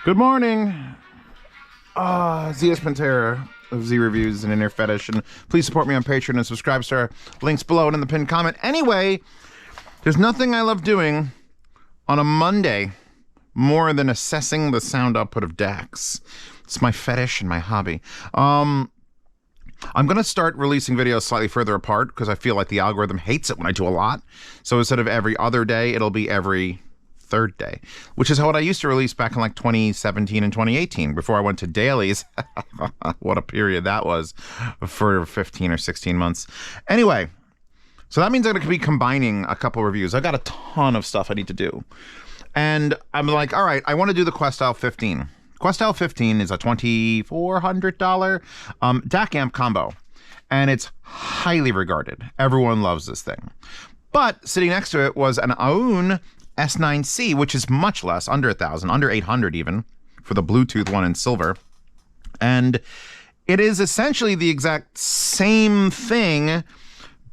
Good morning. Zeospantera of Z Reviews and Inner Fetish, and please support me on Patreon and subscribe to our links below and in the pinned comment. Anyway, there's nothing I love doing on a Monday more than assessing the sound output of DACs. It's my fetish and my hobby. I'm gonna start releasing videos slightly further apart because I feel like the algorithm hates it when I do a lot. So instead of every other day, it'll be every third day, which is what I used to release back in like 2017 and 2018 before I went to dailies. What a period that was for 15 or 16 months. Anyway, so that means I'm going to be combining a couple reviews. I've got a ton of stuff I need to do. And I'm like, all right, I want to do the Questyle 15. Questyle 15 is a $2,400 DAC amp combo, and it's highly regarded. Everyone loves this thing. But sitting next to it was an Aune S9c, which is much less, under 1,000, under 800 even, for the Bluetooth one in silver. And it is essentially the exact same thing,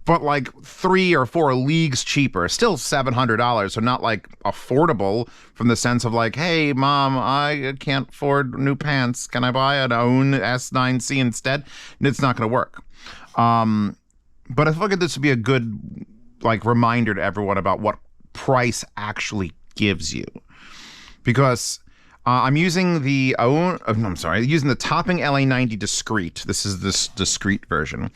but like 3 or 4 leagues cheaper. Still $700, so not like affordable from the sense of like, hey, mom, I can't afford new pants. Can I buy an Aune S9c instead? It's not going to work. But I figured this would be a good like reminder to everyone about what price actually gives you, because I'm using the using the Topping LA90 Discreet. This is this discrete version,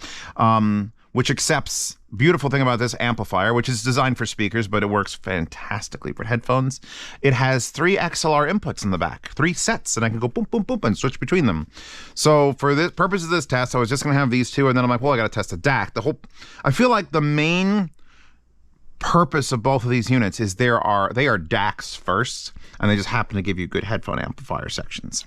which accepts, beautiful thing about this amplifier, which is designed for speakers, but it works fantastically for headphones. It has 3 XLR inputs in the back, 3 sets, and I can go boom, boom, boom, and switch between them. So for the purpose of this test, I was just gonna have these two, and then I'm like, well, I gotta test the DAC. I feel like the main purpose of both of these units is they are DACs first, and they just happen to give you good headphone amplifier sections.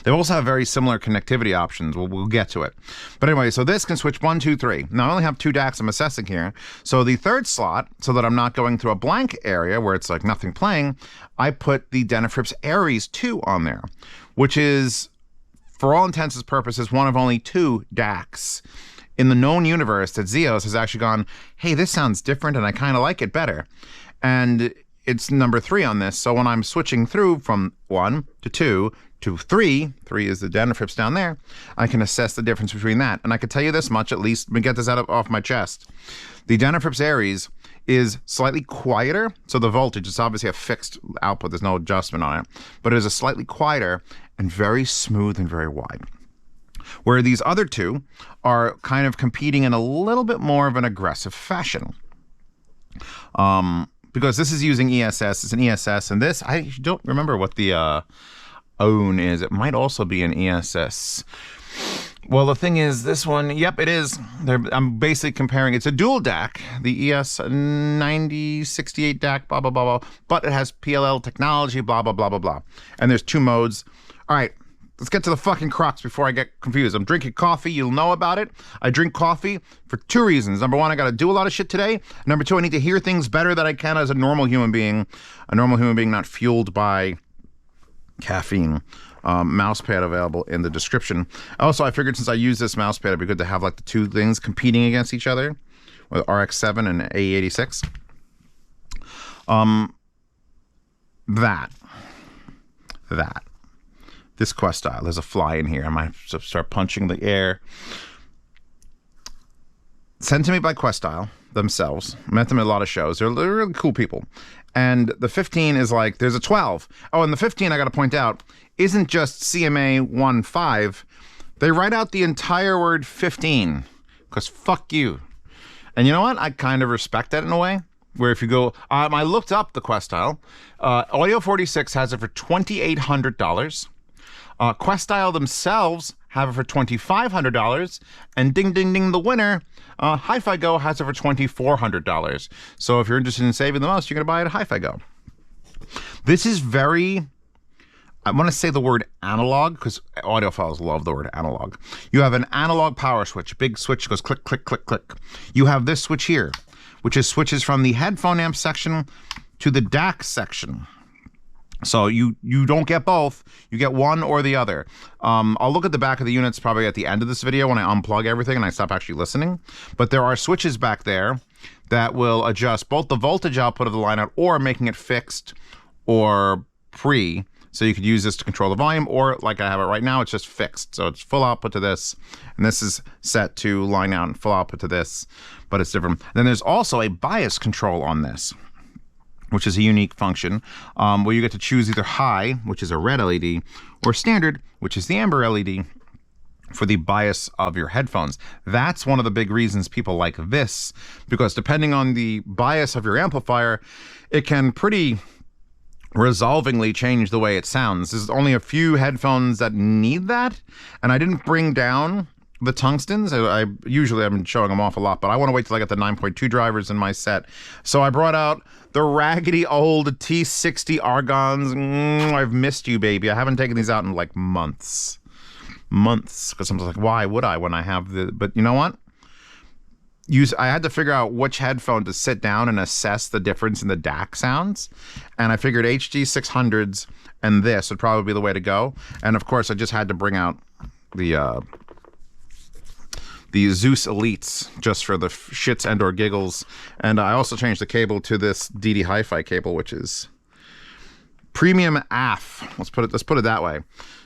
They also have very similar connectivity options. We'll get to it. But anyway, so this can switch 1, 2, 3. Now I only have 2 DACs I'm assessing here. So the third slot, so that I'm not going through a blank area where it's like nothing playing, I put the Denafrips Aries 2 on there, which is, for all intents and purposes, one of only 2 DACs in the known universe that Zeos has actually gone, hey, this sounds different and I kind of like it better. And it's number 3 on this. So when I'm switching through from 1 to 2 to 3, 3 is the Denafrips down there, I can assess the difference between that. And I can tell you this much, at least, let me get this off my chest. The Denafrips Aries is slightly quieter. So the voltage is obviously a fixed output. There's no adjustment on it, but it is a slightly quieter and very smooth and very wide. Where these other 2 are kind of competing in a little bit more of an aggressive fashion. Because this is using ESS, it's an ESS, and this, I don't remember what the Aune is. It might also be an ESS. Well, the thing is, this one, yep, it is. I'm basically comparing, it's a dual DAC, the ES9068 DAC, blah, blah, blah, blah, but it has PLL technology, blah, blah, blah, blah, blah. And there's 2 modes. All right. Let's get to the fucking crux before I get confused. I'm drinking coffee. You'll know about it. I drink coffee for 2 reasons. Number 1, I got to do a lot of shit today. Number 2, I need to hear things better than I can as a normal human being. A normal human being not fueled by caffeine. Mousepad available in the description. Also, I figured since I use this mousepad, it'd be good to have like the 2 things competing against each other with RX-7 and AE86. That. This Questyle, there's a fly in here. I might start punching the air. Sent to me by Questyle themselves. Met them at a lot of shows. They're really cool people. And the 15 is like, there's a 12. Oh, and the 15, I got to point out, isn't just CMA 15. They write out the entire word 15, because fuck you. And you know what? I kind of respect that in a way. Where if you go, I looked up the Questyle. Audio 46 has it for $2,800. Questyle themselves have it for $2,500, and ding ding ding, the winner, Hi-Fi Go has it for $2,400. So if you're interested in saving the most, you're gonna buy it at Hi-Fi Go. This is very, I want to say the word analog because audiophiles love the word analog. You have an analog power switch, big switch goes click click click click. You have this switch here, which is switches from the headphone amp section to the DAC section. So you don't get both, you get one or the other. I'll look at the back of the units probably at the end of this video when I unplug everything and I stop actually listening. But there are switches back there that will adjust both the voltage output of the line out or making it fixed or pre. So you could use this to control the volume, or like I have it right now, it's just fixed. So it's full output to this, and this is set to line out and full output to this, but it's different. Then there's also a bias control on this, which is a unique function, where you get to choose either high, which is a red LED, or standard, which is the amber LED, for the bias of your headphones. That's one of the big reasons people like this, because depending on the bias of your amplifier, it can pretty resolvingly change the way it sounds. There's only a few headphones that need that, and I didn't bring down the tungstens. I usually I've been showing them off a lot, but I want to wait till I get the 9.2 drivers in my set. So I brought out the raggedy old T60 Argons. I've missed you, baby. I haven't taken these out in like months. Because I'm like, why would I when I have the, but you know what? I had to figure out which headphone to sit down and assess the difference in the DAC sounds. And I figured HD 600s and this would probably be the way to go. And of course, I just had to bring out the Zeus Elites just for the shits and or giggles. And I also changed the cable to this DD Hi-Fi cable, which is premium AF. Let's put it that way.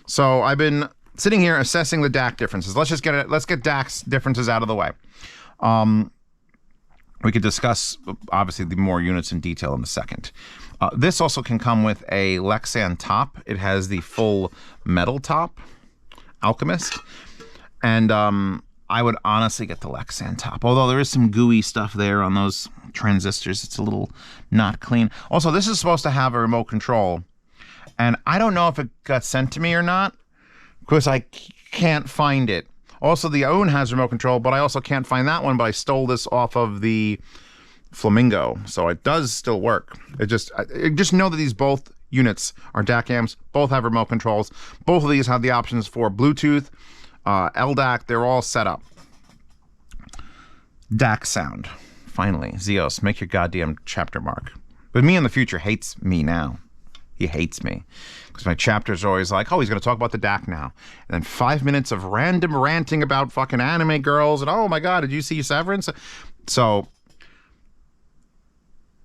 So I've been sitting here assessing the DAC differences. Let's get DAC's differences out of the way. We could discuss obviously the more units in detail in a second. This also can come with a Lexan top. It has the full metal top, Alchemist, and I would honestly get the Lexan top, although there is some gooey stuff there on those transistors. It's a little not clean. Also, this is supposed to have a remote control, and I don't know if it got sent to me or not, because I can't find it. Also, the Aune has remote control, but I also can't find that one, but I stole this off of the Flamingo, so it does still work. Just know that these both units are DAC amps, both have remote controls. Both of these have the options for Bluetooth, LDAC, they're all set up. DAC sound. Finally, Zeos, make your goddamn chapter mark. But me in the future hates me now. He hates me. Because my chapters are always like, oh, he's going to talk about the DAC now. And then 5 minutes of random ranting about fucking anime girls. And oh my God, did you see Severance? So,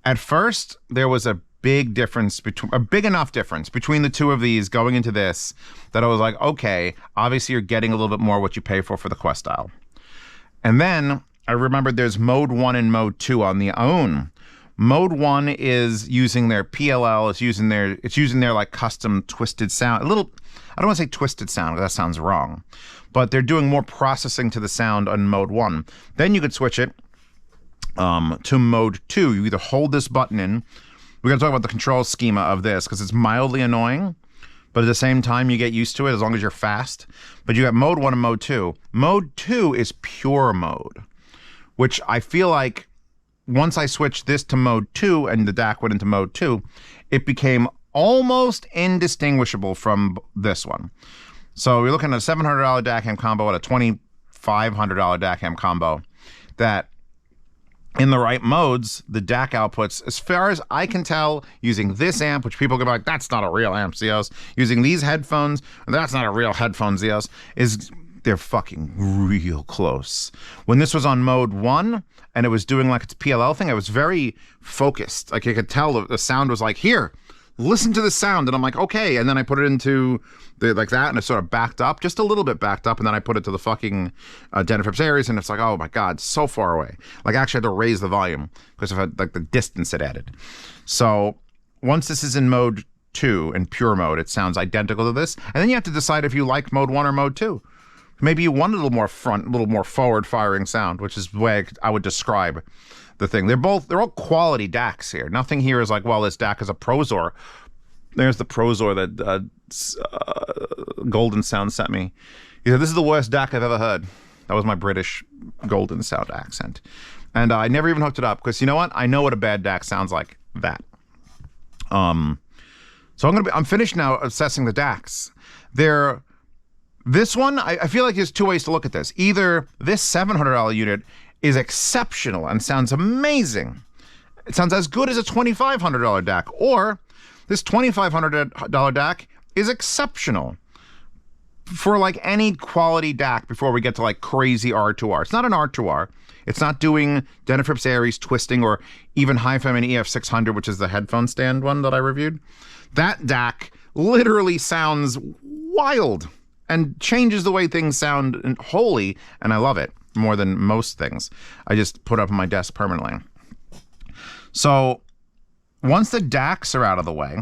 at first, there was a big difference, a big enough difference between the two of these going into this that I was like, okay, obviously you're getting a little bit more what you pay for the Questyle. And then I remembered there's mode 1 and mode 2 on the Aune. Mode 1 is using their PLL, it's using their like custom twisted sound. I don't want to say twisted sound, because that sounds wrong. But they're doing more processing to the sound on mode 1. Then you could switch it to mode 2. You either hold this button in. We're going to talk about the control schema of this, because it's mildly annoying, but at the same time you get used to it as long as you're fast. But you got mode 1 and mode 2. Mode 2 is pure mode, which I feel like once I switched this to mode 2 and the DAC went into mode 2, it became almost indistinguishable from this one. So we're looking at a $700 DAC amp combo at a $2,500 DAC amp combo that in the right modes, the DAC outputs, as far as I can tell, using this amp, which people can be like, that's not a real amp, Zeos. Using these headphones, that's not a real headphone, Zeos, they're fucking real close. When this was on mode 1 and it was doing like its PLL thing, it was very focused. Like you could tell the sound was like, here, listen to the sound. And I'm like, okay. And then I put it into like that, and it sort of backed up, just a little bit backed up. And then I put it to the fucking Denifrips Aries, and it's like, oh my God, so far away. Like I actually had to raise the volume because of like the distance it added. So once this is in mode 2 in pure mode, it sounds identical to this. And then you have to decide if you like mode 1 or mode 2. Maybe you want a little more front, a little more forward-firing sound, which is the way I would describe the thing. They're all quality DACs here. Nothing here is like, well, this DAC is a Prozor. There's the Prozor that Golden Sound sent me. He said, this is the worst DAC I've ever heard. That was my British Golden Sound accent. And I never even hooked it up, because you know what? I know what a bad DAC sounds like. That. So I'm finished now assessing the DACs. This one, I feel like there's two ways to look at this. Either this $700 unit is exceptional and sounds amazing. It sounds as good as a $2,500 DAC, or this $2,500 DAC is exceptional for like any quality DAC before we get to like crazy R2R. It's not an R2R. It's not doing Denifrips Aries twisting or even HiFi and EF600, which is the headphone stand one that I reviewed. That DAC literally sounds wild and changes the way things sound wholly, and I love it more than most things. I just put it up on my desk permanently. So once the DACs are out of the way,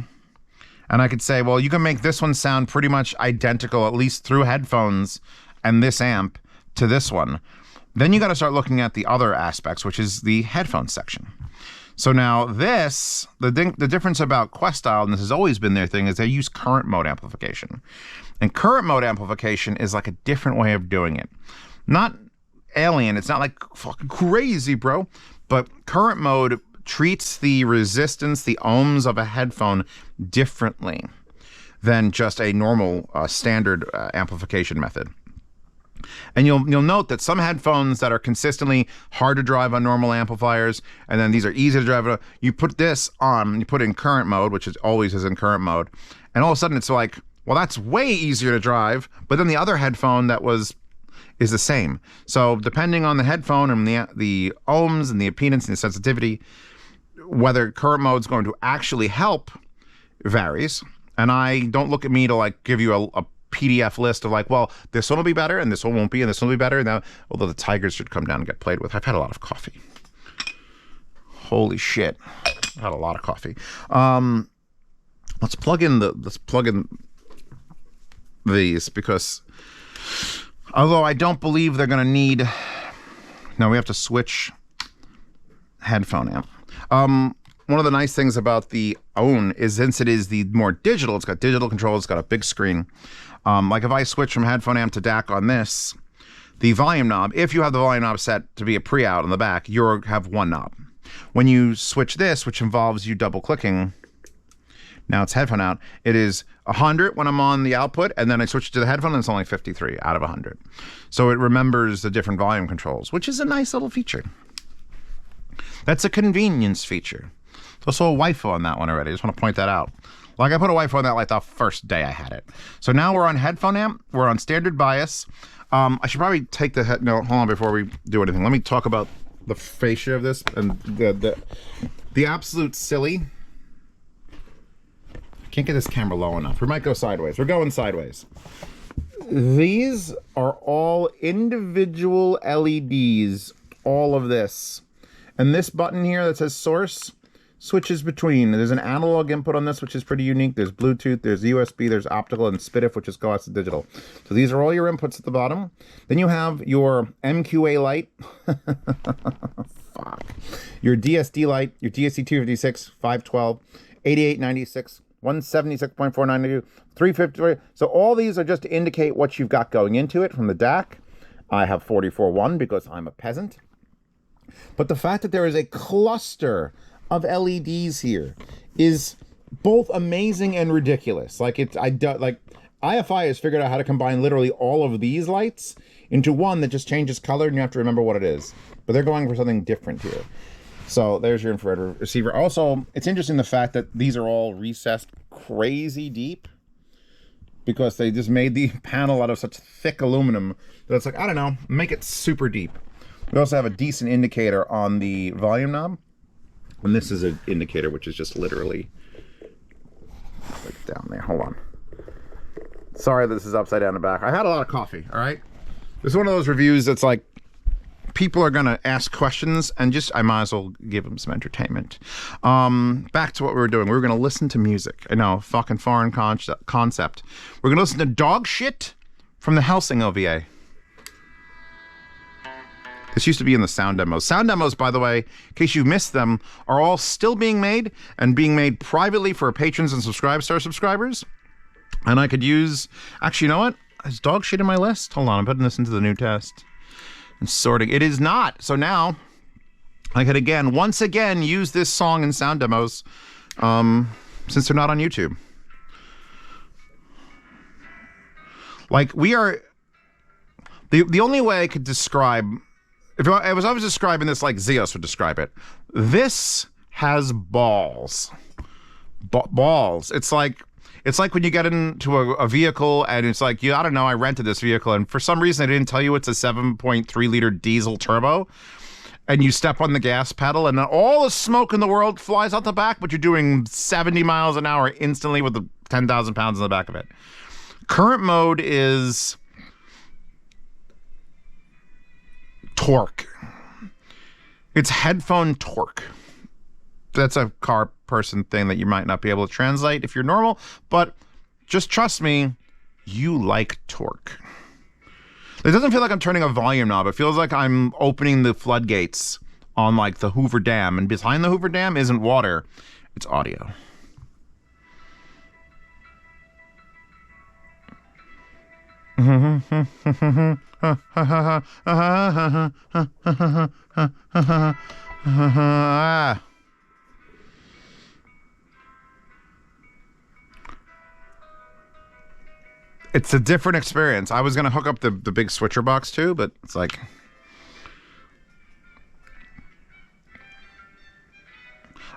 and I could say, well, you can make this one sound pretty much identical, at least through headphones and this amp, to this one. Then you got to start looking at the other aspects, which is the headphone section. So now this, the difference about Questyle, and this has always been their thing, is they use current mode amplification. And current mode amplification is like a different way of doing it. Not alien, it's not like fucking crazy, bro. But current mode treats the resistance, the ohms of a headphone differently than just a normal standard amplification method. And you'll note that some headphones that are consistently hard to drive on normal amplifiers, and then these are easy to drive on, you put this on, you put it in current mode, which is always in current mode, and all of a sudden it's like, well, that's way easier to drive, but then the other headphone that is the same. So depending on the headphone and the ohms and the impedance and the sensitivity, whether current mode is going to actually help varies. And I don't look at me to like give you a PDF list of like, well, this one will be better and this one won't be and this one will be better. Now, although the tigers should come down and get played with. I've had a lot of coffee. Holy shit. I've had a lot of coffee. Let's plug in these, because although I don't believe they're going to need, no, we have to switch headphone amp. One of the nice things about the Aune is, since it is the more digital, it's got digital control, it's got a big screen. Like if I switch from headphone amp to DAC on this, the volume knob, if you have the volume knob set to be a pre-out on the back, you have one knob. When you switch this, which involves you double clicking, now it's headphone out, it is 100 when I'm on the output, and then I switch to the headphone and it's only 53 out of 100. So it remembers the different volume controls, which is a nice little feature. That's a convenience feature. There's also a WIFO on that one already. I just want to point that out. Like I put a WIFO on that like the first day I had it. So now we're on headphone amp. We're on standard bias. I should probably take the head. No, hold on before we do anything. Let me talk about the fascia of this and the absolute silly. Can't get this camera low enough. We might go sideways. We're going sideways. These are all individual LEDs. All of this. And this button here that says source switches between. There's an analog input on this, which is pretty unique. There's Bluetooth, there's USB, there's optical, and SPDIF, which is coax to digital. So these are all your inputs at the bottom. Then you have your MQA light. Fuck. Your DSD light, your DSD 256, 512, 8896, 176.492, 350. So all these are just to indicate what you've got going into it from the DAC. I have 44.1 because I'm a peasant. But the fact that there is a cluster of LEDs here is both amazing and ridiculous. Like IFI has figured out how to combine literally all of these lights into one that just changes color, and you have to remember what it is. But they're going for something different here. So there's your infrared receiver. Also, it's interesting the fact that these are all recessed crazy deep, because they just made the panel out of such thick aluminum that it's like, I don't know, make it super deep. We also have a decent indicator on the volume knob. And this is an indicator, which is just literally like down there. Hold on. Sorry that this is upside down the back. I had a lot of coffee, all right? This is one of those reviews that's like, people are going to ask questions, and just, I might as well give them some entertainment. Back to what we were doing. We were going to listen to music. I know, fucking foreign concept. We're going to listen to Dog Shit from the Helsing OVA. This used to be in the sound demos. Sound demos, by the way, in case you missed them, are all still being made, and being made privately for patrons and subscribers. And I could use, actually, you know what? Is Dog Shit in my list? Hold on, I'm putting this into the new test and sorting. It is not. So now I could once again use this song in sound demos, since they're not on YouTube. Like, we are, the only way I could describe, if I was describing this like Zeos would describe it, this has balls. Balls. It's like when you get into a vehicle and it's like, I don't know, I rented this vehicle and for some reason they didn't tell you it's a 7.3 liter diesel turbo, and you step on the gas pedal and then all the smoke in the world flies out the back, but you're doing 70 miles an hour instantly with the 10,000 pounds in the back of it. Current mode is torque. It's headphone torque. That's a car person thing that you might not be able to translate if you're normal, but just trust me, you like torque. It doesn't feel like I'm turning a volume knob. It feels like I'm opening the floodgates on like the Hoover Dam, and behind the Hoover Dam isn't water, it's audio. It's a different experience. I was going to hook up the big switcher box too, but it's like...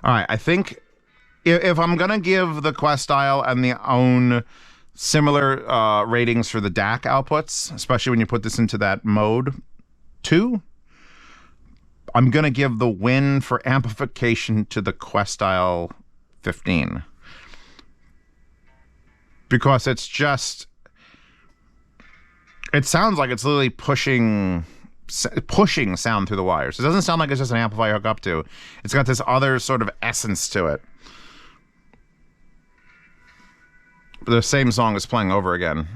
All right, I think if I'm going to give the Questyle and the Aune similar ratings for the DAC outputs, especially when you put this into that mode 2, I'm going to give the win for amplification to the Questyle 15. Because it's just... It sounds like it's literally pushing sound through the wires. It doesn't sound like it's just an amplifier hook up to. It's got this other sort of essence to it. The same song is playing over again.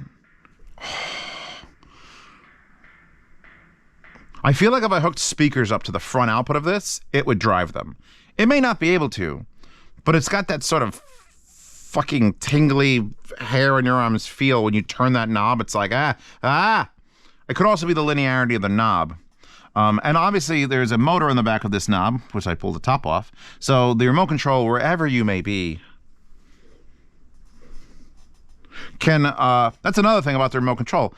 I feel like if I hooked speakers up to the front output of this, it would drive them. It may not be able to, but it's got that sort of fucking tingly hair on your arms feel when you turn that knob. It's like, It could also be the linearity of the knob. And obviously there's a motor in the back of this knob, which I pulled the top off. So the remote control, wherever you may be, can, that's another thing about the remote control.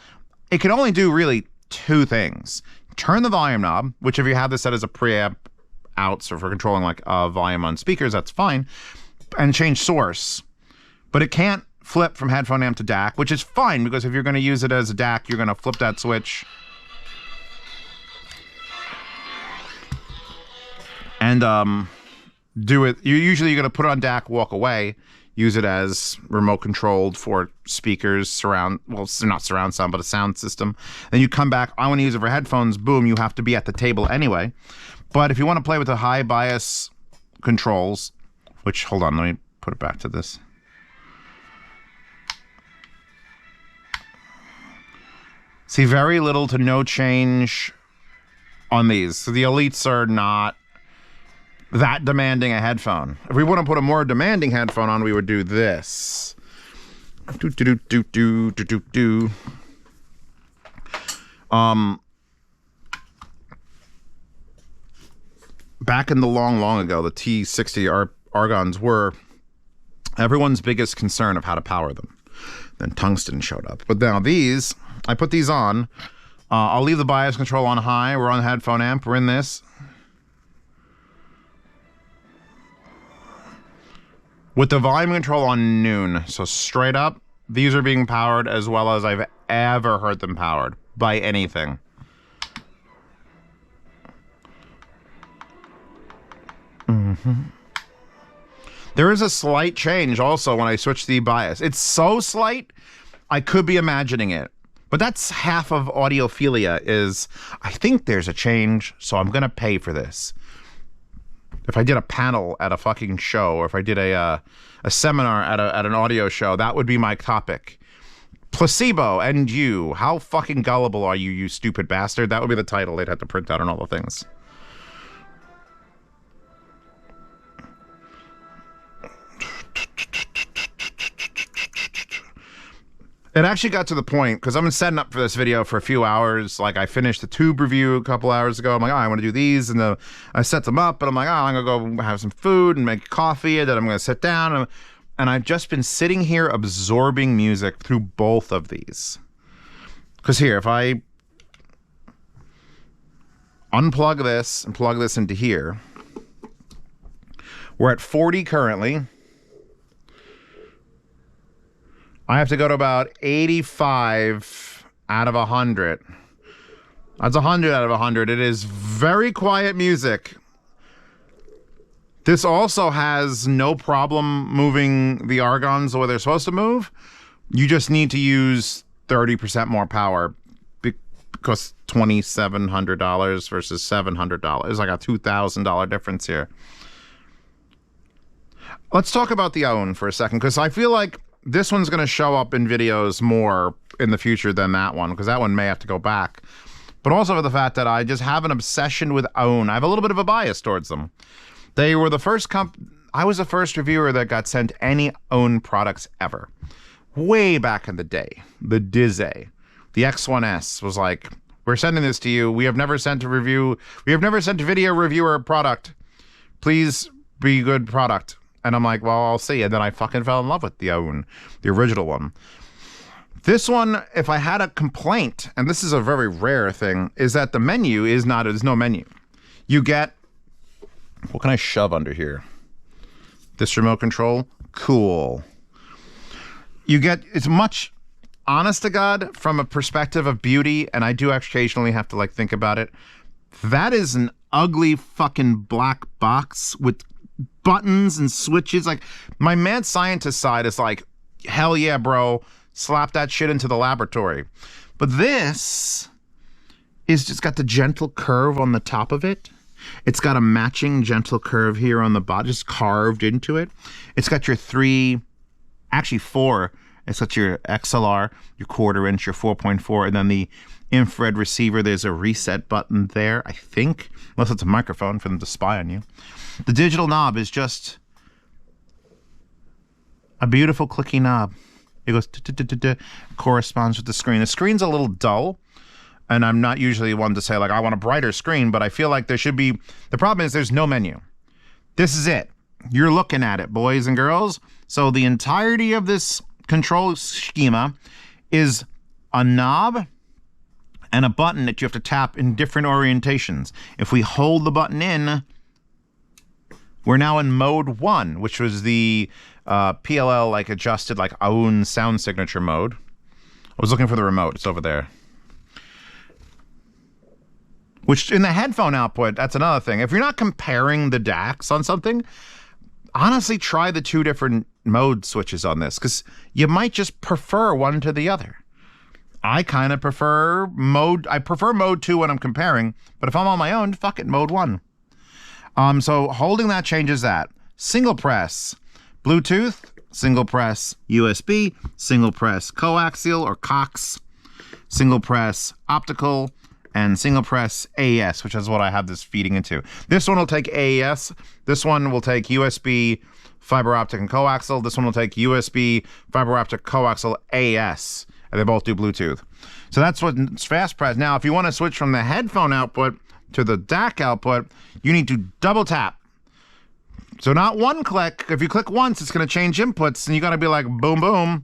It can only do really 2 things. Turn the volume knob, which if you have this set as a preamp out, so for controlling like volume on speakers, that's fine, and change source. But it can't flip from headphone amp to DAC, which is fine, because if you're going to use it as a DAC, you're going to flip that switch and do it. Usually you're going to put it on DAC, walk away, use it as remote controlled for speakers, surround, well, not surround sound, but a sound system. Then you come back, I want to use it for headphones, boom, you have to be at the table anyway. But if you want to play with the high bias controls, which, hold on, let me put it back to this. See, very little to no change on these. So the Elites are not that demanding a headphone. If we want to put a more demanding headphone on, we would do this. Back in the long ago, the T60 Argons were everyone's biggest concern of how to power them. Then tungsten showed up. But now these, I put these on. I'll leave the bias control on high. We're on the headphone amp. We're in this. With the volume control on noon. So straight up, these are being powered as well as I've ever heard them powered by anything. There is a slight change also when I switch the bias. It's so slight, I could be imagining it. But that's half of audiophilia is, I think there's a change, so I'm going to pay for this. If I did a panel at a fucking show, or if I did a seminar at an audio show, that would be my topic. Placebo and you. How fucking gullible are you, you stupid bastard? That would be the title they'd have to print out on all the things. It actually got to the point, because I've been setting up for this video for a few hours. Like, I finished the tube review a couple hours ago. I'm like, oh, I want to do these. And I set them up, and I'm like, oh, I'm going to go have some food and make coffee, and then I'm going to sit down. And I've just been sitting here absorbing music through both of these. Because here, if I unplug this and plug this into here, we're at 40 currently. I have to go to about 85 out of 100. That's 100 out of 100. It is very quiet music. This also has no problem moving the argons the way they're supposed to move. You just need to use 30% more power because $2,700 versus $700. Like a $2,000 difference here. Let's talk about the Aune for a second, because I feel like this one's going to show up in videos more in the future than that one, because that one may have to go back. But also for the fact that I just have an obsession with Aune. I have a little bit of a bias towards them. They were the first I was the first reviewer that got sent any Aune products ever. Way back in the day. The Dizay. The X1S was like, we're sending this to you. We have never sent a review. We have never sent a video reviewer product. Please be good product. And I'm like, well, I'll see. And then I fucking fell in love with the Aune, the original one. This one, if I had a complaint, and this is a very rare thing, is that the menu is not, there's no menu. You get, what can I shove under here? This remote control? Cool. You get, it's much, honest to God, from a perspective of beauty, and I do occasionally have to like think about it. That is an ugly fucking black box with buttons and switches. Like, my mad scientist side is like, hell yeah, bro, slap that shit into the laboratory. But this is just got the gentle curve on the top of it. It's got a matching gentle curve here on the bottom, just carved into it. It's got your four. It's got your XLR, your 1/4 inch, your 4.4, and then the infrared receiver. There's a reset button there, I think, unless it's a microphone for them to spy on you. The digital knob is just a beautiful clicky knob. It goes corresponds with the screen. The screen's a little dull, and I'm not usually one to say like I want a brighter screen, but I feel like there should be. The problem is there's no menu. This is it. You're looking at it, boys and girls. So the entirety of this control schema is a knob and a button that you have to tap in different orientations. If we hold the button in, we're now in mode 1, which was the PLL like adjusted like Aune sound signature mode. I was looking for the remote. It's over there. Which in the headphone output, that's another thing. If you're not comparing the DACs on something, honestly try the 2 different mode switches on this, because you might just prefer one to the other. I kind of prefer mode. I prefer mode 2 when I'm comparing, but if I'm on my own, fuck it, mode 1. So holding that changes that. Single press Bluetooth, single press USB, single press coaxial or cox, single press optical, and single press AES, which is what I have this feeding into. This one will take AES. This one will take USB, fiber optic, and coaxial. This one will take USB, fiber optic, coaxial, AES, and they both do Bluetooth. So that's what's fast press. Now, if you want to switch from the headphone output to the DAC output, you need to double tap. So not one click. If you click once, it's going to change inputs, and you got to be like, boom, boom.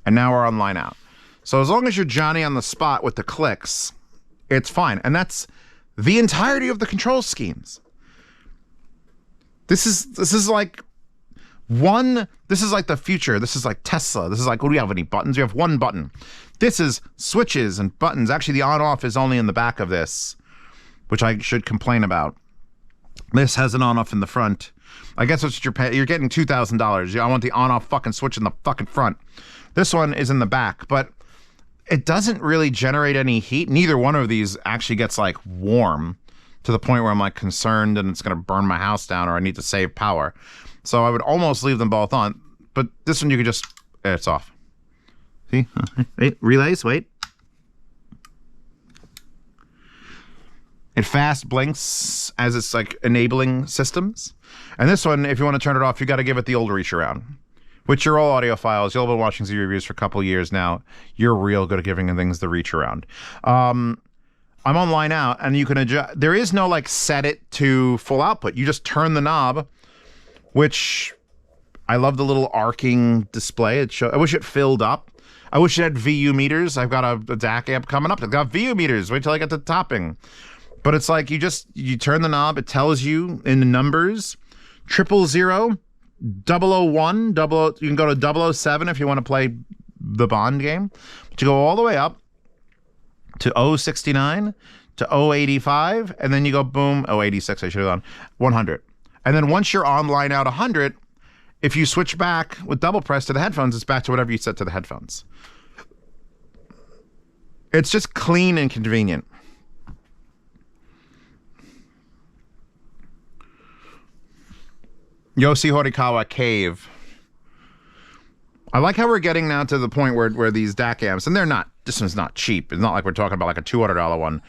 And now we're on line out. So as long as you're Johnny on the spot with the clicks, it's fine. And that's the entirety of the control schemes. This is like the future. This is like Tesla. This is like, what do we have, any buttons? We have one button. This is switches and buttons. Actually, the on-off is only in the back of this, which I should complain about. This has an on-off in the front. I guess that's what you're paying. You're getting $2,000. I want the on-off fucking switch in the fucking front. This one is in the back, but it doesn't really generate any heat. Neither one of these actually gets like warm to the point where I'm like concerned and it's going to burn my house down or I need to save power. So I would almost leave them both on, but this one you could just, it's off. See? Wait, relays, wait. It fast blinks as it's like enabling systems. And this one, if you want to turn it off, you got to give it the old reach around. Which you're all audiophiles. You'll have been watching Z reviews for a couple years now. You're real good at giving things the reach around. I'm on line out, and you can adjust. There is no like set it to full output. You just turn the knob, which I love the little arcing display. I wish it filled up. I wish it had VU meters. I've got a DAC amp coming up. I've got VU meters. Wait till I get to the topping. But it's like you turn the knob. It tells you in the numbers, 000. 001, you can go to 007 if you want to play the Bond game. But you go all the way up to 069, to 085, and then you go boom, 086, I should have gone, 100. And then once you're on line out 100, if you switch back with double press to the headphones, it's back to whatever you set to the headphones. It's just clean and convenient. Yoshi Horikawa Cave. I like how we're getting now to the point where these DAC amps, and they're not, this one's not cheap. It's not like we're talking about like a $200 one,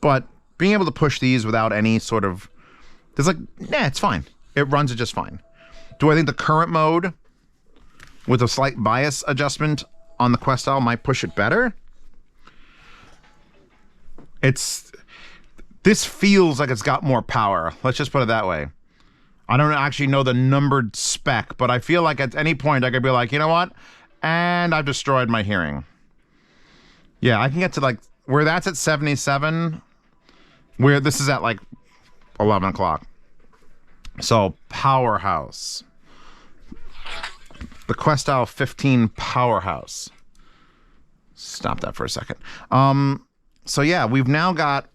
but being able to push these without any sort of, there's like, nah, it's fine. It runs it just fine. Do I think the current mode with a slight bias adjustment on the Questyle might push it better? This feels like it's got more power. Let's just put it that way. I don't actually know the numbered spec, but I feel like at any point I could be like, you know what? And I've destroyed my hearing. Yeah, I can get to like, where that's at 77, where this is at like 11 o'clock. So, powerhouse. The Questyle 15 powerhouse. Stop that for a second. So yeah, we've now got,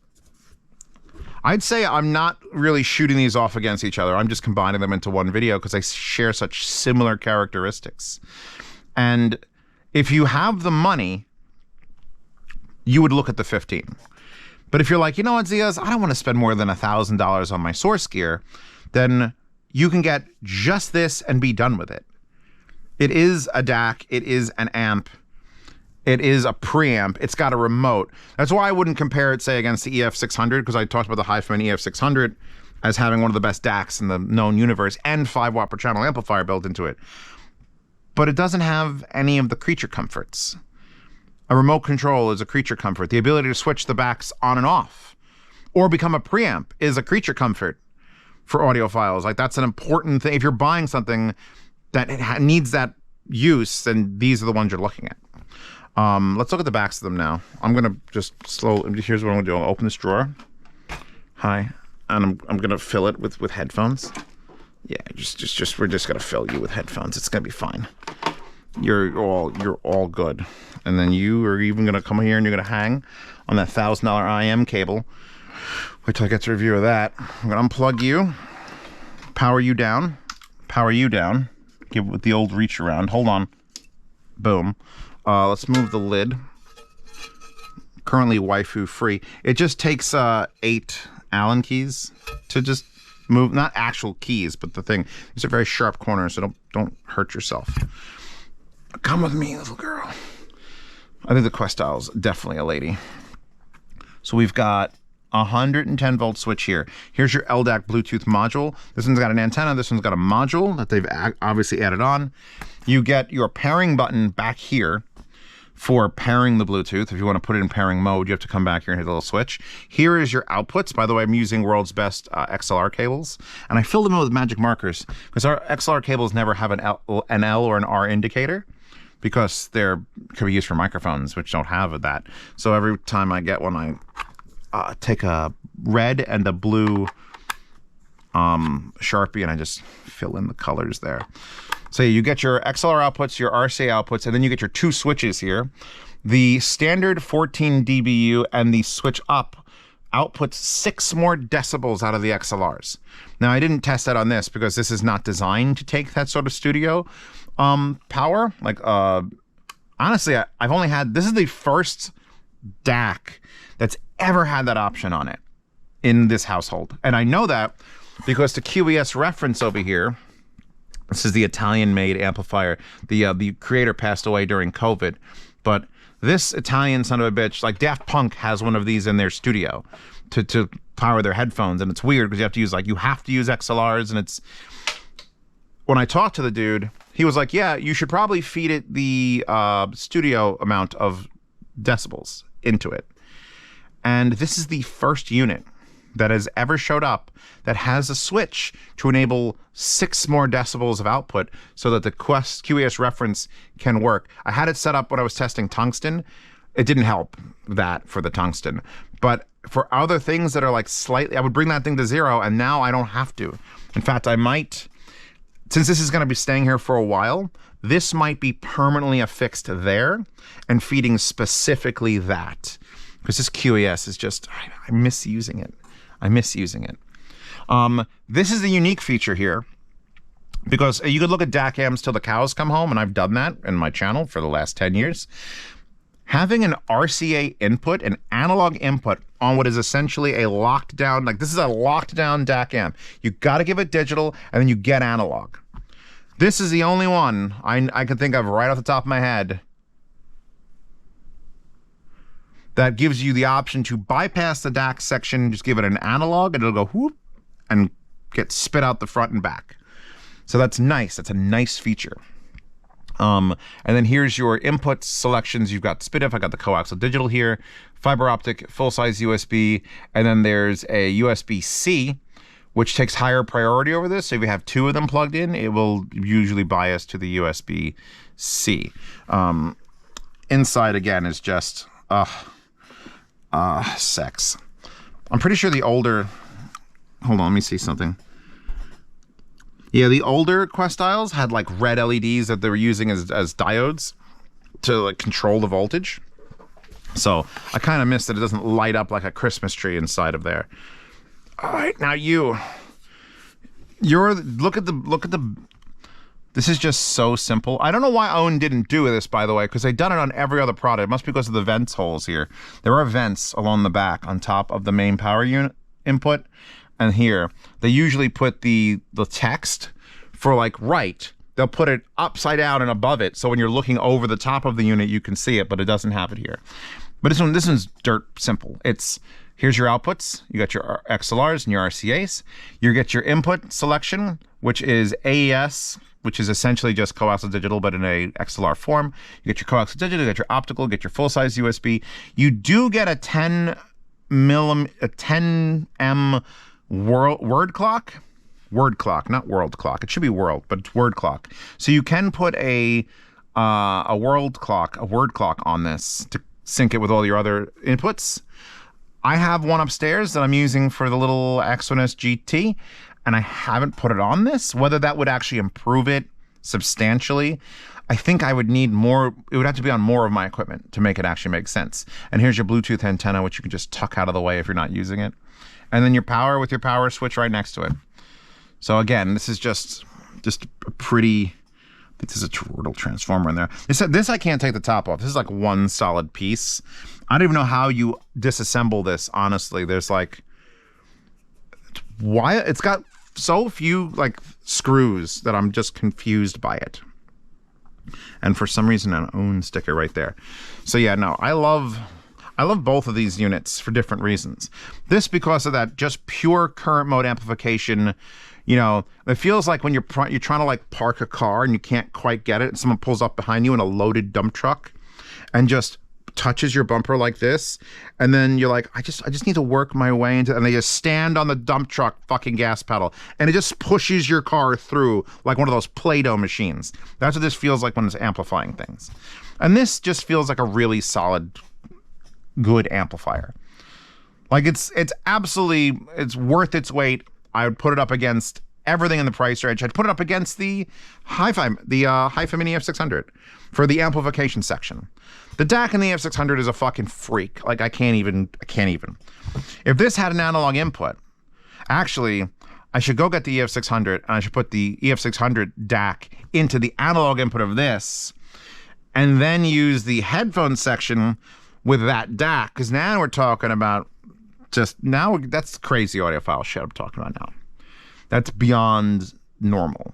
I'd say I'm not really shooting these off against each other. I'm just combining them into one video because they share such similar characteristics. And if you have the money, you would look at the 15. But if you're like, you know what, Zeos, I don't want to spend more than $1,000 on my source gear, then you can get just this and be done with it. It is a DAC, it is an amp, it is a preamp, it's got a remote. That's why I wouldn't compare it, say, against the EF600, because I talked about the HiFiMan EF600 as having one of the best DACs in the known universe and 5-watt per channel amplifier built into it. But it doesn't have any of the creature comforts. A remote control is a creature comfort. The ability to switch the backs on and off or become a preamp is a creature comfort for audiophiles. Like, that's an important thing. If you're buying something that needs that use, then these are the ones you're looking at. Let's look at the backs of them now. I'm gonna just slowly, here's what I'm gonna do. I'll open this drawer. Hi. And I'm gonna fill it with headphones. Yeah, we're just gonna fill you with headphones. It's gonna be fine. You're all good. And then you are even gonna come here and you're gonna hang on that $1,000 IM cable. Wait till I get to review of that. I'm gonna unplug you, power you down, give it with the old reach around. Hold on. Boom. Let's move the lid. Currently waifu free. It just takes 8 Allen keys to just move, not actual keys, but the thing. These are very sharp corners, so don't hurt yourself. Come with me, little girl. I think the Questyle's definitely a lady. So we've got a 110 volt switch here. Here's your LDAC Bluetooth module. This one's got an antenna. This one's got a module that they've obviously added on. You get your pairing button back here for pairing the Bluetooth. If you want to put it in pairing mode, you have to come back here and hit a little switch. Here is your outputs. By the way, I'm using world's best XLR cables, and I filled them in with magic markers because our XLR cables never have an L or an R indicator because they're could be used for microphones, which don't have that. So every time I get one, I take a red and a blue Sharpie and I just fill in the colors there. So you get your XLR outputs, your RCA outputs, and then you get your 2 switches here. The standard 14 dBu and the switch up outputs 6 more decibels out of the XLRs. Now, I didn't test that on this because this is not designed to take that sort of studio power. Like, honestly, I've only had, this is the first DAC that's ever had that option on it in this household. And I know that because the QES reference over here, this is the Italian-made amplifier. The creator passed away during COVID, but this Italian son of a bitch, like Daft Punk has one of these in their studio to power their headphones, and it's weird because you have to use XLRs, and it's, when I talked to the dude, he was like, yeah, you should probably feed it the studio amount of decibels into it. And this is the first unit that has ever showed up that has a switch to enable 6 more decibels of output so that the QES reference can work. I had it set up when I was testing tungsten. It didn't help that for the tungsten. But for other things that are like slightly, I would bring that thing to 0 and now I don't have to. In fact, I might, since this is going to be staying here for a while, this might be permanently affixed there and feeding specifically that. Because this QES is just, I miss using it. I miss using it. This is the unique feature here, because you could look at DAC amps till the cows come home, and I've done that in my channel for the last 10 years. Having an RCA input, an analog input on what is essentially a locked down, like this is a locked down DAC amp. You got to give it digital and then you get analog. This is the only one I can think of right off the top of my head that gives you the option to bypass the DAC section, just give it an analog and it'll go whoop and get spit out the front and back. So that's nice. That's a nice feature. And then here's your input selections. You've got SPDIF, I got the coaxial digital here, fiber optic, full-size USB, and then there's a USB-C, which takes higher priority over this. So if you have 2 of them plugged in, it will usually bias to the USB-C. Inside, again, is just, sex. I'm pretty sure the older, hold on, let me see something. Yeah, the older Questyles had like red LEDs that they were using as diodes to like control the voltage. So I kind of miss that it doesn't light up like a Christmas tree inside of there. All right, now you're look at the. This is just so simple. I don't know why Aune didn't do this, by the way, because they've done it on every other product. It must be because of the vents holes here. There are vents along the back on top of the main power unit input. And here, they usually put the text for like right. They'll put it upside down and above it. So when you're looking over the top of the unit, you can see it, but it doesn't have it here. But this one's dirt simple. Here's your outputs. You got your XLRs and your RCAs. You get your input selection, which is AES, which is essentially just coaxial digital, but in a XLR form. You get your coaxial digital, you get your optical, you get your full-size USB. You do get a 10M word clock, not world clock. It should be world, but it's word clock. So you can put a word clock on this to sync it with all your other inputs. I have one upstairs that I'm using for the little Aune S9c, and I haven't put it on this. Whether that would actually improve it substantially, I think I would need more. It would have to be on more of my equipment to make it actually make sense. And here's your Bluetooth antenna, which you can just tuck out of the way if you're not using it. And then your power with your power switch right next to it. So again, this is just a pretty, I think there's a toroidal transformer in there. This I can't take the top off. This is like one solid piece. I don't even know how you disassemble this, honestly. There's like, why? It's got so few like screws that I'm just confused by it. And for some reason, an Aune sticker right there. So yeah, no, I love both of these units for different reasons. This because of that just pure current mode amplification. You know, it feels like when you're trying to like park a car and you can't quite get it, and someone pulls up behind you in a loaded dump truck and just touches your bumper like this, and then you're like, I just need to work my way into, and they just stand on the dump truck fucking gas pedal, and it just pushes your car through like one of those Play-Doh machines. That's what this feels like when it's amplifying things. And this just feels like a really solid, good amplifier. Like it's absolutely, it's worth its weight. I would put it up against everything in the price range. I'd put it up against the Hi-Fi Mini F600 for the amplification section. The DAC in the F600 is a fucking freak. Like I can't even. If this had an analog input, actually, I should go get the EF600 and I should put the EF600 DAC into the analog input of this, and then use the headphone section with that DAC, because now we're talking about that's crazy audiophile shit I'm talking about now. That's beyond normal,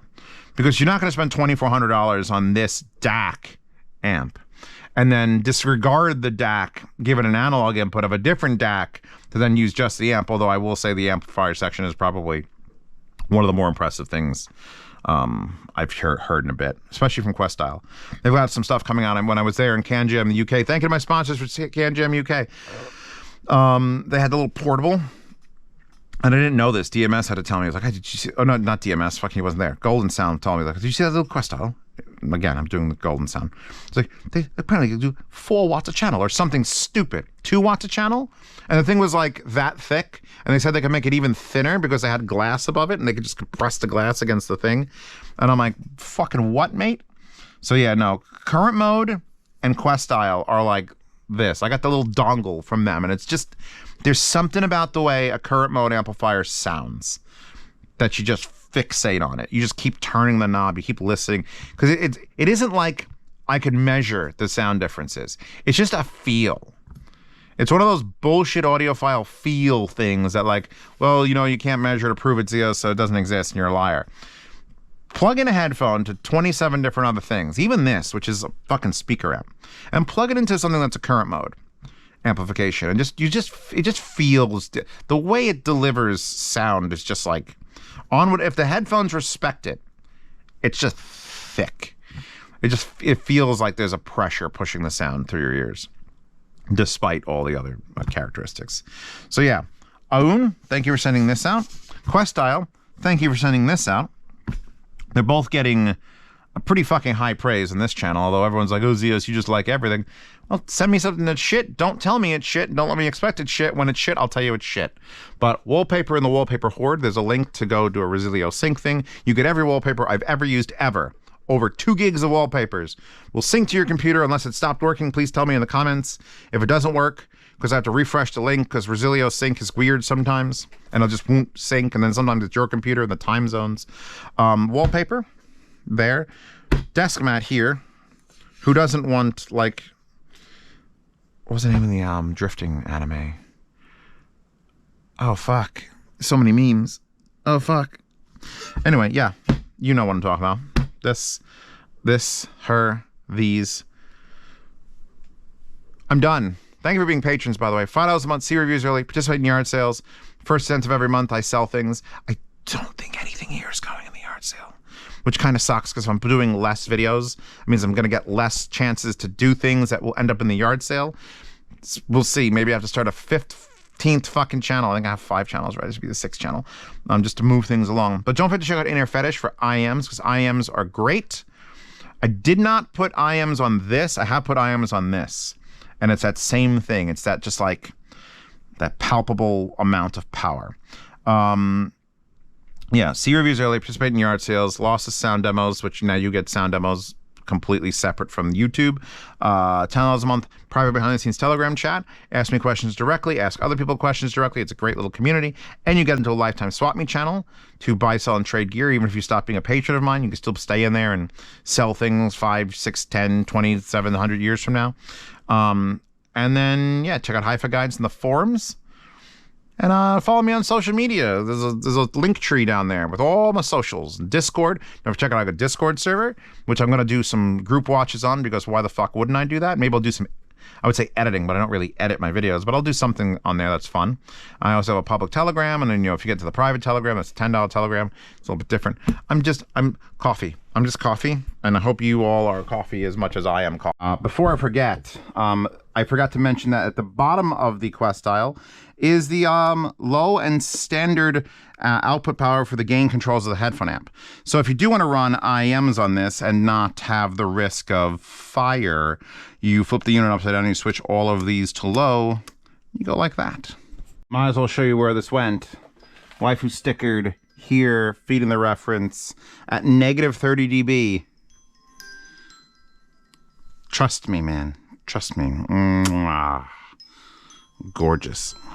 because you're not going to spend $2,400 on this DAC amp and then disregard the DAC, give it an analog input of a different DAC to then use just the amp. Although I will say the amplifier section is probably one of the more impressive things I've heard in a bit, especially from Questyle. They've got some stuff coming out. And when I was there in CanJam in the UK, thank you to my sponsors for CanJam UK. They had the little portable, and I didn't know this. DMS had to tell me. I was like, hey, did you see? Oh, no, not DMS. Fucking, he wasn't there. Golden Sound told me, like, did you see that little Questyle? Again, I'm doing the Golden Sound. It's like, they apparently do 4 watts a channel or something stupid. 2 watts a channel? And the thing was like that thick. And they said they could make it even thinner because they had glass above it and they could just compress the glass against the thing. And I'm like, fucking what, mate? So yeah, no, current mode and Questyle are like this. I got the little dongle from them, and it's just, there's something about the way a current mode amplifier sounds that you just fixate on it. You just keep turning the knob, you keep listening, because it isn't like I could measure the sound differences. It's just a feel. It's one of those bullshit audiophile feel things that, like, well, you know, you can't measure to prove it's Zeo, so it doesn't exist and you're a liar. Plug in a headphone to 27 different other things, even this, which is a fucking speaker amp, and plug it into something that's a current mode amplification, and it just feels, the way it delivers sound is just like, if the headphones respect it, it's just thick. It feels like there's a pressure pushing the sound through your ears, despite all the other characteristics. So yeah, Aune, thank you for sending this out. Questyle, thank you for sending this out. They're both getting a pretty fucking high praise in this channel, although everyone's like, oh, Zeos, you just like everything. Well, send me something that's shit. Don't tell me it's shit. Don't let me expect it's shit. When it's shit, I'll tell you it's shit. But wallpaper in the wallpaper horde, there's a link to go do a Resilio sync thing. You get every wallpaper I've ever used ever. Over 2 gigs of wallpapers will sync to your computer unless it stopped working. Please tell me in the comments if it doesn't work, because I have to refresh the link because Resilio sync is weird sometimes and it just won't sync, and then sometimes it's your computer and the time zones. Wallpaper there. Desk mat here. Who doesn't want, like, what was the name of the drifting anime? Oh fuck. So many memes. Oh fuck. Anyway, yeah. You know what I'm talking about. This, her, these. I'm done. Thank you for being patrons, by the way. $5 a month, see reviews early, participate in yard sales. First cent of every month, I sell things. I don't think anything here is going in the yard sale, which kind of sucks, because if I'm doing less videos, it means I'm going to get less chances to do things that will end up in the yard sale. We'll see. Maybe I have to start a 15th fucking channel. I think I have 5 channels, right? This would be the 6th channel, just to move things along. But don't forget to check out Aune REAR Fetish for IMs, because IMs are great. I did not put IMs on this. I have put IMs on this. And it's that same thing. It's that, just like that palpable amount of power. Yeah, see reviews early, participate in yard sales, lossless sound demos, which now you get sound demos completely separate from YouTube. $10 a month, private behind-the-scenes Telegram chat. Ask me questions directly, ask other people questions directly. It's a great little community. And you get into a lifetime swap meet channel to buy, sell, and trade gear. Even if you stop being a patron of mine, you can still stay in there and sell things 5, 6, 10, 20, 700 years from now. And then, yeah, check out Hi-Fi Guides in the forums. And follow me on social media. There's a link tree down there with all my socials. Discord. Don't check out a Discord server, which I'm going to do some group watches on, because why the fuck wouldn't I do that? Maybe I'll do some, I would say editing, but I don't really edit my videos. But I'll do something on there that's fun. I also have a public Telegram. And then, you know, if you get to the private Telegram, that's a $10 Telegram. It's a little bit different. I'm coffee. I'm just coffee. And I hope you all are coffee as much as I am coffee. Before I forget to mention that at the bottom of the Questyle is the low and standard output power for the gain controls of the headphone amp. So if you do want to run IMs on this and not have the risk of fire, you flip the unit upside down and you switch all of these to low. You go like that. Might as well show you where this went. Waifu stickered here, feeding the reference at negative 30 dB. Trust me, man. Trust me. Gorgeous.